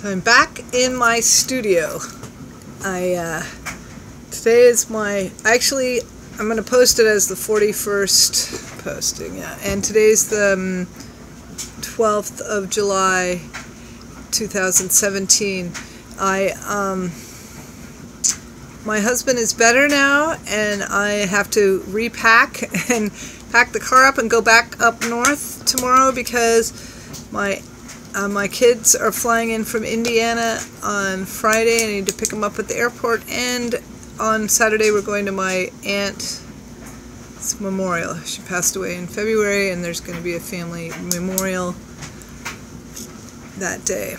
I'm back in my studio. Today is I'm going to post it as the 41st posting, yeah. And today's the 12th of July, 2017. My husband is better now, and I have to repack and pack the car up and go back up north tomorrow because my kids are flying in from Indiana on Friday. I need to pick them up at the airport, and on Saturday we're going to my aunt's memorial. She passed away in February, and there's going to be a family memorial that day.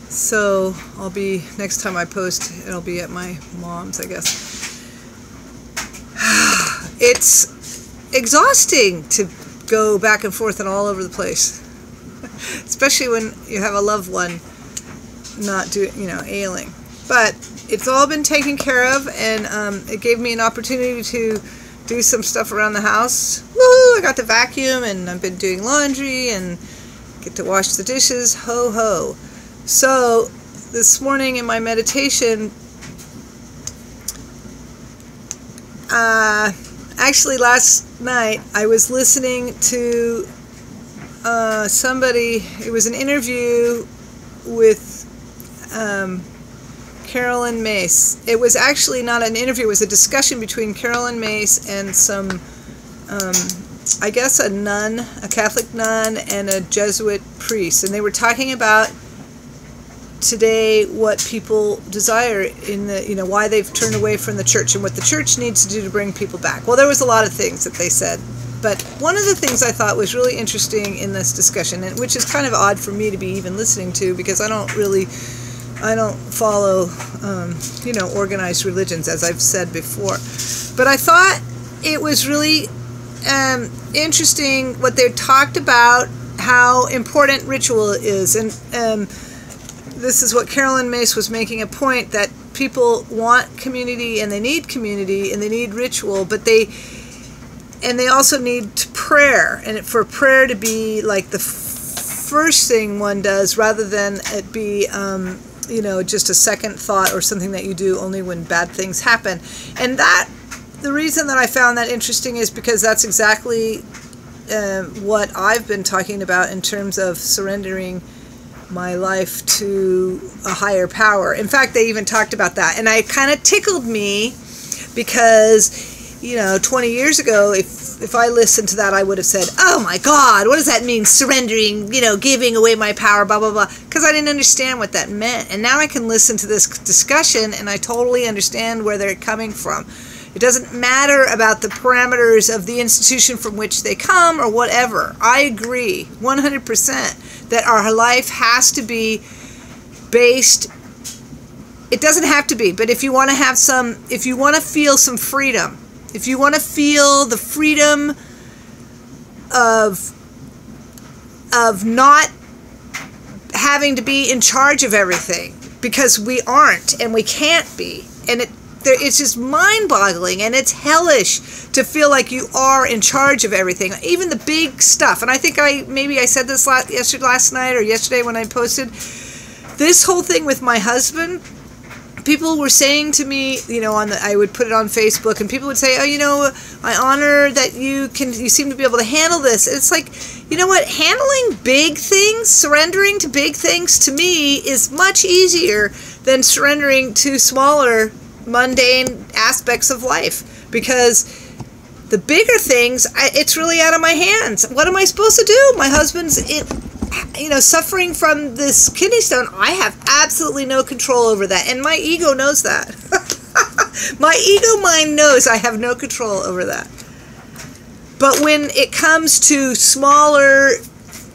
So I'll be, next time I post, it'll be at my mom's, I guess. It's exhausting to go back and forth and all over the place. Especially when you have a loved one not ailing. But it's all been taken care of, and it gave me an opportunity to do some stuff around the house. Woohoo! I got to vacuum, and I've been doing laundry, and get to wash the dishes. Ho ho! So this morning in my meditation, actually last night, I was listening to somebody. It was an interview with Carolyn Mace. It was actually not an interview, it was a discussion between Carolyn Mace and some, I guess a nun, a Catholic nun, and a Jesuit priest. And they were talking about today what people desire in the, why they've turned away from the church and what the church needs to do to bring people back. Well, there was a lot of things that they said. But one of the things I thought was really interesting in this discussion, and which is kind of odd for me to be even listening to, because I don't follow, organized religions, as I've said before. But I thought it was really interesting what they talked about, how important ritual is. And this is what Carolyn Mace was making a point, that people want community, and they need ritual, but they also need prayer, and for prayer to be like the first thing one does, rather than it be just a second thought or something that you do only when bad things happen. And the reason that I found that interesting is because that's exactly what I've been talking about in terms of surrendering my life to a higher power. In fact, they even talked about that, and it kind of tickled me because 20 years ago, if I listened to that, I would have said, oh my God, what does that mean, surrendering, giving away my power, blah, blah, blah, because I didn't understand what that meant. And now I can listen to this discussion, and I totally understand where they're coming from. It doesn't matter about the parameters of the institution from which they come or whatever. I agree 100% that our life has to be based. It doesn't have to be, but if you want to feel some freedom, if you want to feel the freedom of not having to be in charge of everything, because we aren't and we can't be, and it's just mind-boggling, and it's hellish to feel like you are in charge of everything, even the big stuff. And I think maybe I said this last night or yesterday when I posted this whole thing with my husband. People were saying to me, I would put it on Facebook, and people would say, oh, I honor that you seem to be able to handle this. And it's like, you know what? Handling big things, surrendering to big things, to me is much easier than surrendering to smaller, mundane aspects of life, because the bigger things, it's really out of my hands. What am I supposed to do? My husband's suffering from this kidney stone. I have absolutely no control over that, and my ego knows that. My ego mind knows I have no control over that. But when it comes to smaller,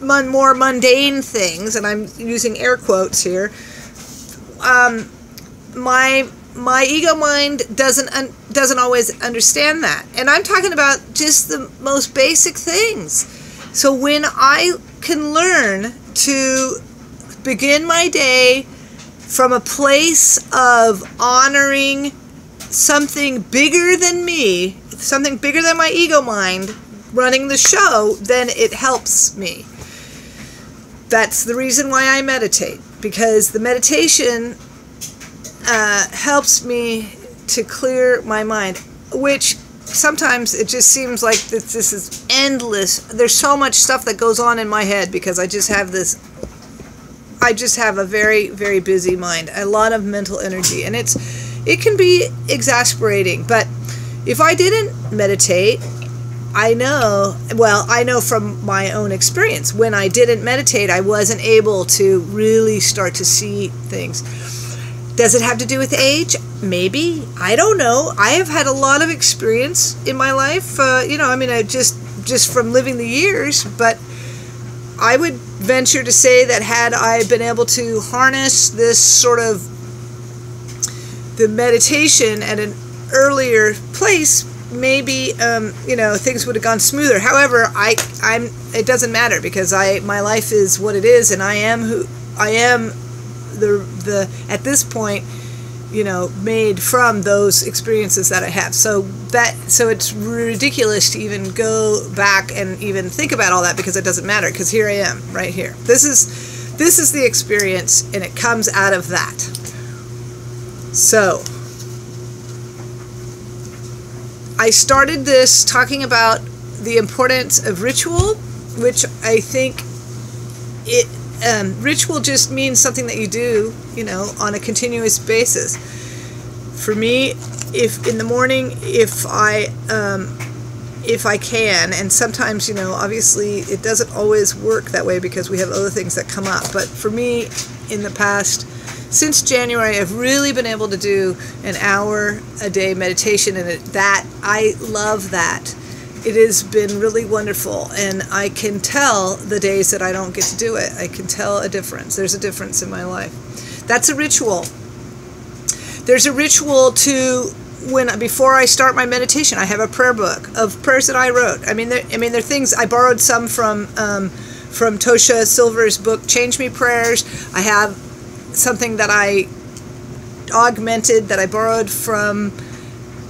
more mundane things, and I'm using air quotes here, my ego mind doesn't always understand that. And I'm talking about just the most basic things. So when I can learn to begin my day from a place of honoring something bigger than me, something bigger than my ego mind running the show, then it helps me. That's the reason why I meditate, because the meditation helps me to clear my mind, which sometimes it just seems like this is endless. There's so much stuff that goes on in my head because I just have a very, very busy mind, a lot of mental energy, and it can be exasperating. But if I didn't meditate, I know from my own experience, when I didn't meditate, I wasn't able to really start to see things. Does it have to do with age? Maybe. I don't know. I have had a lot of experience in my life, just from living the years, but I would venture to say that had I been able to harness this sort of the meditation at an earlier place, maybe things would have gone smoother. However, it doesn't matter, because my life is what it is, and I am who I am. The at this point, made from those experiences that I have. So it's ridiculous to even go back and even think about all that, because it doesn't matter, because here I am right here. This is the experience, and it comes out of that. So I started this talking about the importance of ritual, which I think ritual just means something that you do, on a continuous basis. For me, if in the morning, if I can, and sometimes, obviously it doesn't always work that way because we have other things that come up. But for me, in the past, since January, I've really been able to do an hour a day meditation, and I love that. It has been really wonderful, and I can tell the days that I don't get to do it. I can tell a difference. There's a difference in my life. That's a ritual. There's a ritual before I start my meditation, I have a prayer book of prayers that I wrote. They're things I borrowed some from Tosha Silver's book, Change Me Prayers. I have something that I augmented that I borrowed from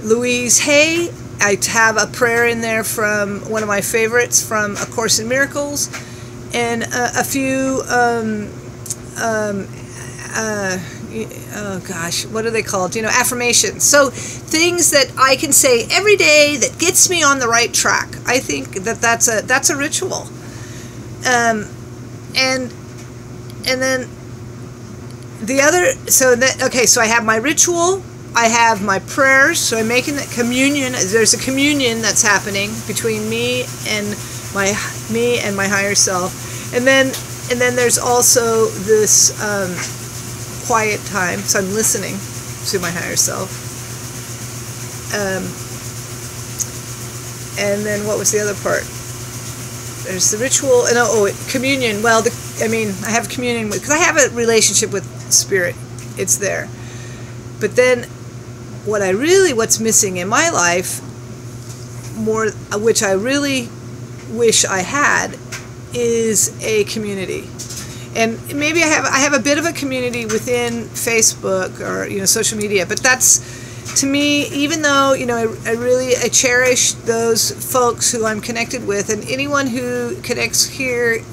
Louise Hay. I have a prayer in there from one of my favorites from A Course in Miracles, and a few, what are they called? Affirmations. So things that I can say every day that gets me on the right track. I think that's a ritual. And then the other, so I have my ritual. I have my prayers, so I'm making that communion. There's a communion that's happening between me and my higher self, and then there's also this quiet time. So I'm listening to my higher self. And then what was the other part? There's the ritual and communion. Well, I have communion because I have a relationship with Spirit. It's there, but then. What's missing in my life, which I really wish I had, is a community. And maybe I have a bit of a community within Facebook or social media, but that's, to me, even though I cherish those folks who I'm connected with, and anyone who connects here,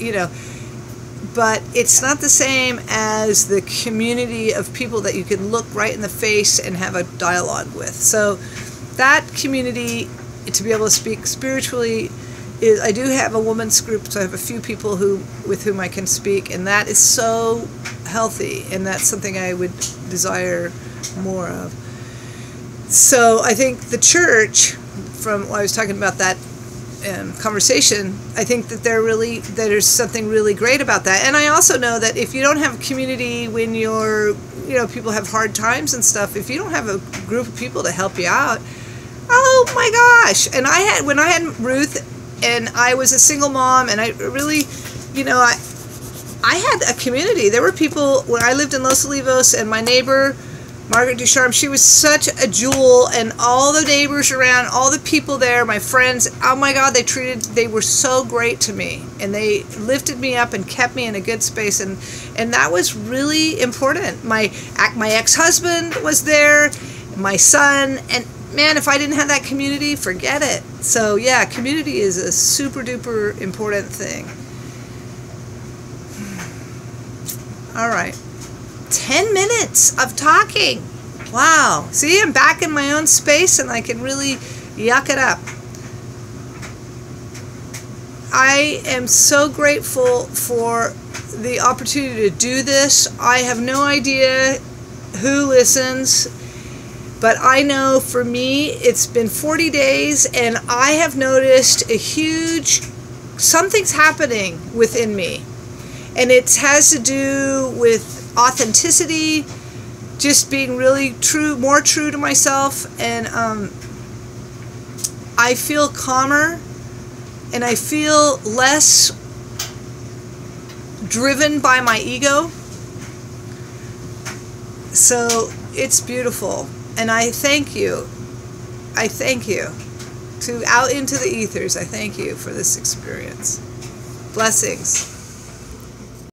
but it's not the same as the community of people that you can look right in the face and have a dialogue with. So that community, to be able to speak spiritually, I do have a women's group, so I have a few people with whom I can speak, and that is so healthy, and that's something I would desire more of. So I think the church, from what I was talking about that conversation, I think that there's something really great about that. And I also know that if you don't have community when people have hard times and stuff, if you don't have a group of people to help you out, oh my gosh. And when I had Ruth, and I was a single mom, and I really, I had a community. There were people when I lived in Los Olivos, and my neighbor Margaret Ducharme, she was such a jewel, and all the neighbors around, all the people there, my friends, oh my God, they were so great to me, and they lifted me up and kept me in a good space, and that was really important. My ex-husband was there, my son, and man, if I didn't have that community, forget it. So yeah, community is a super duper important thing. All right. 10 minutes of talking. Wow. See, I'm back in my own space and I can really yuck it up. I am so grateful for the opportunity to do this. I have no idea who listens, but I know for me it's been 40 days and I have noticed a huge, something's happening within me. And it has to do with authenticity, just being really true, more true to myself, and I feel calmer and I feel less driven by my ego. So it's beautiful, and I thank you. I thank you. To out into the ethers, I thank you for this experience. Blessings.